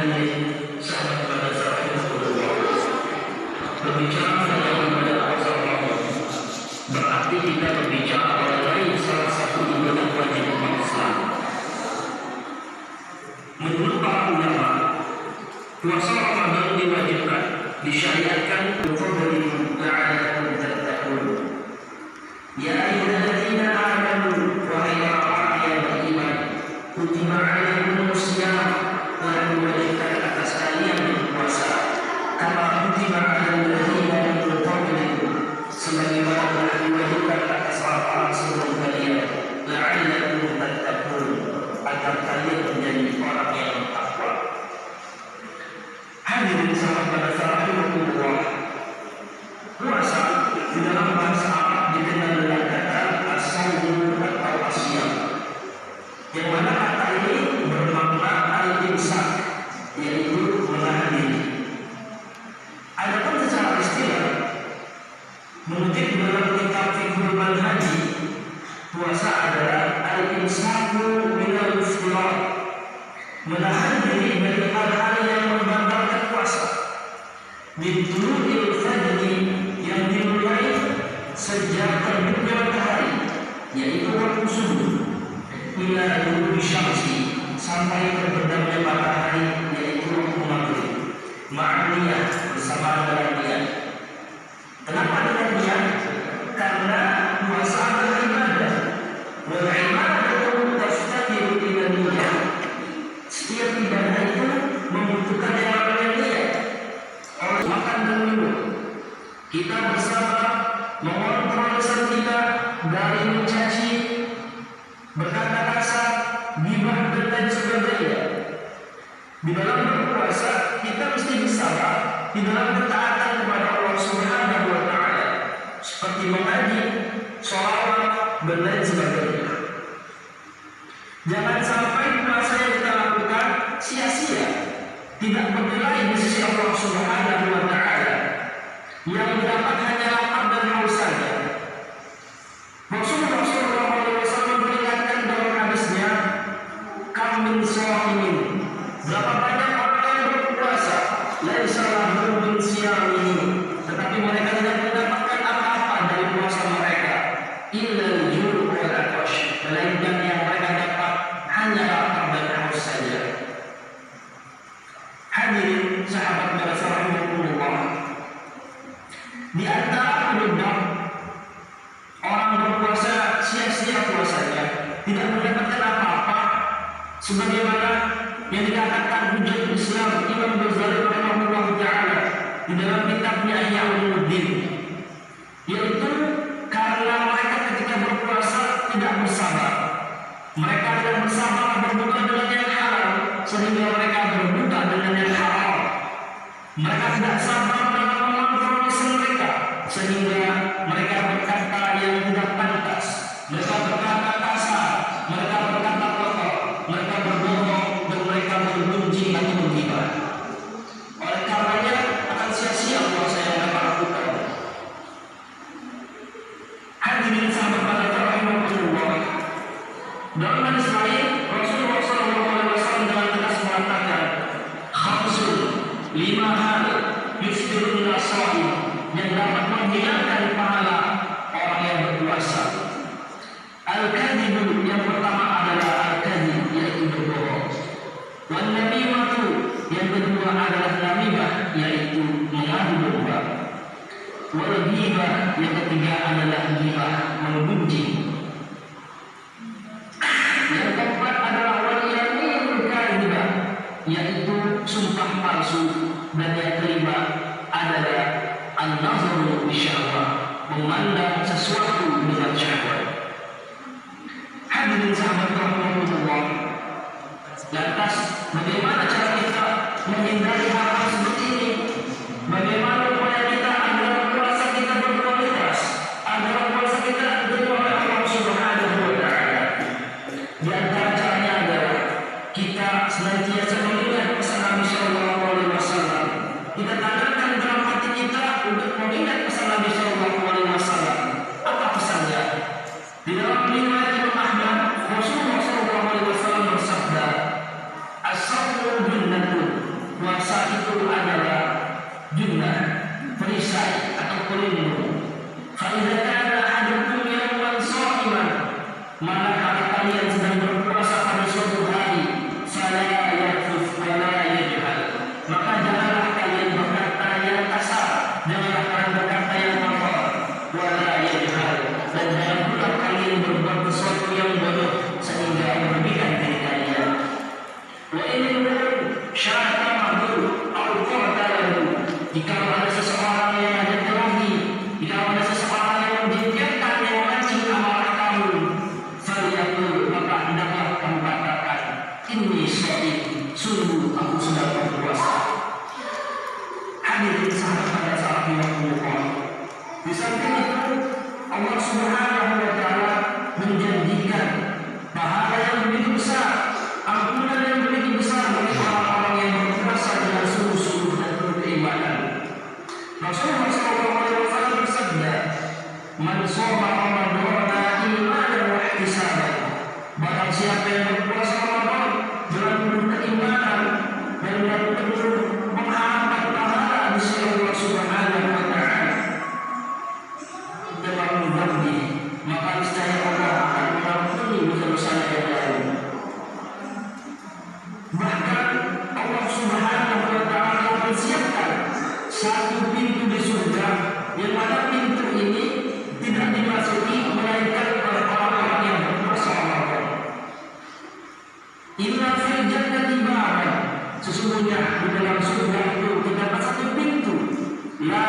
hadirin sahabat pada saat berbicara tentang ibadah puasa Ramadan berarti kita berbicara mengenai salah satu ibadah wajib umat Islam. Menurut para ulama, puasa Ramadan diwajibkan, disyariatkan untuk la'allakum tattaqun. Ya ayyuhalladzina amanu wahai orang yang beriman, kutiba 'alaikumus shiyam, telah diwajibkan atas kalian berpuasa, kama kutiba 'alal ladzina min qablikum, sebagaimana telah diwajibkan atas orang-orang sebelum kalian, la'allakum tattaqun, agar kalian menjadi orang yang bertakwa. Hadirin sahabat rahimakumullah, puasa di dalam bahasa Arab dikenal dengan kata as-shaum atau as-shiyam, yang mana kata ini bermakna al-imsak, yaitu menahan diri. Adapun secara istilah, mengutip dalam kitab Fiqhul Manhaji, puasa adalah al-imsaku minal iftirar, menahan diri dari hal-hal yang membatalkan puasa. Bidulil fajri, yang dimulai sejak terbitnya matahari, yaitu waktu subuh, ila ghurubi syamsi, sampai terbenamnya matahari, yaitu waktu maghrib. Ma'niyah, bersama dengan niat. Kenapa dengan niat? Karena puasa adalah ibadah. Wal ibadatu taftaqiru ila niyyah. Setiap ibadah itu membutuhkan yang namanya niat. Oleh makan dan minum, kita bersama mengontrol lisan kita dari mencaci, berkata kasar, ghibah dan lain sebagainya. Di dalam berpuasa kita mesti bersama di dalam ketaatan kepada Allah Subhanahu wa Ta'ala, seperti mengaji, sholawat dan lain sebagainya. Jangan sampai puasa yang kita lakukan sia-sia, tidak bernilai di sisi Allah Subhanahu wa Ta'ala, yang dapat hanya lapar dan haus saja. Rasulullah SAW memperingatkan dalam hadisnya, kam min sha'imin, berapa banyak orang yang berpuasa, laisa lahu min siyamihi, tetapi mereka tidak mendapatkan apa-apa dari puasa mereka, illa al-ju' wal 'atash, melainkan yang mereka dapat hanya lapar dan haus saja. Hadirin sahabat rahimakumullah, di antara penyebab orang berpuasa sia-sia puasanya, tidak mendapatkan apa-apa, sebagaimana yang dikatakan hujjah Islam Imam Ghazali rahimahullah ta'ala di dalam kitabnya Ihya Ulumuddin, yaitu karena mereka ketika berpuasa tidak bersabar. Mereka tidak bersabar berbuka dengan yang halal, sehingga mereka berbuka dengan yang haram. Mereka tidak sabar dalam mengontrol lisan mereka, sehingga mereka berkata yang tidak pantas. Mereka berkata kasar, mereka berkata kotor, mereka berbohong, dan mereka bergunjing atau menghibah. Oleh karenanya akan sia-sia puasa yang mereka lakukan. Hadirin sahabat rahimakumullah, dalam hadis lain Rasulullah SAW dengan tegas mengatakan, khamsun, 5 hal yustirun as-shaim, yang dapat menghilangkan pahala orang yang berpuasa. Al-kadhibu, yang pertama adalah al-kadhib, yaitu berbohong. Wan namimatu, yang kedua adalah namimah, yaitu mengadu domba. Wal ghibah, yang ketiga adalah ghibah, menggunjing. Yang keempat adalah wal yaminul kadhibah, yaitu sumpah palsu. Dan yang kelima adalah an-nazaru bisyahwah, memandang sesuatu dengan syahwat. Hadirin sahabat rahimakumullah, lantas bagaimana cara kita menghindari hal-hal seperti ini? Bagaimana upaya kita agar puasa kita berkualitas, agar puasa kita diterima oleh Allah Subhanahu wa Ta'ala? Di antara caranya adalah kita senantiasa mengingat pesan Nabi Sallallahu Alaihi Wasallam. Kita tanamkan dalam hati kita untuk mengingat pesan Nabi Sallallahu Alaihi Wasallam. Apa pesannya? Di dalam riwayat Imam Ahmad, Rasulullah SAW bersabda, as-sawmu junnatun, Jika ada seseorang yang ada terogi, jika ada seseorang yang menjadikan yang mancing amarah kamu, faliyakul, maka hendaklah kamu katakan, inni sha'im, sungguh aku sudah berpuasa. Hadirin sahabat pada saat Allah. Di samping itu, Allah Subhanahu wa Ta'ala menjanjikan pahala yang begitu besar, ampunan yang begitu besar bagi orang-orang yang berpuasa dengan sungguh-sungguh dan penuh keimanan. Rasulullah SAW bersabda, "Man shoma Ramadhana imanan wa ihtisaban." Barang siapa yang berpuasa Ramadan dengan penuh keimanan dan dengan penuh mengharapkan pahala di sisi Allah Subhanahu wa Ta'ala, maka niscaya Allah akan mengampuni dosa-dosa yang lain. Bahkan Allah Subhanahu wa Ta'ala menyiapkan satu pintu di surga yang mana pintu ini tidak dimasuki melainkan oleh orang-orang yang berpuasa Ramadan. Inna fil jannati baban, sesungguhnya di dalam surga itu terdapat satu pintu, la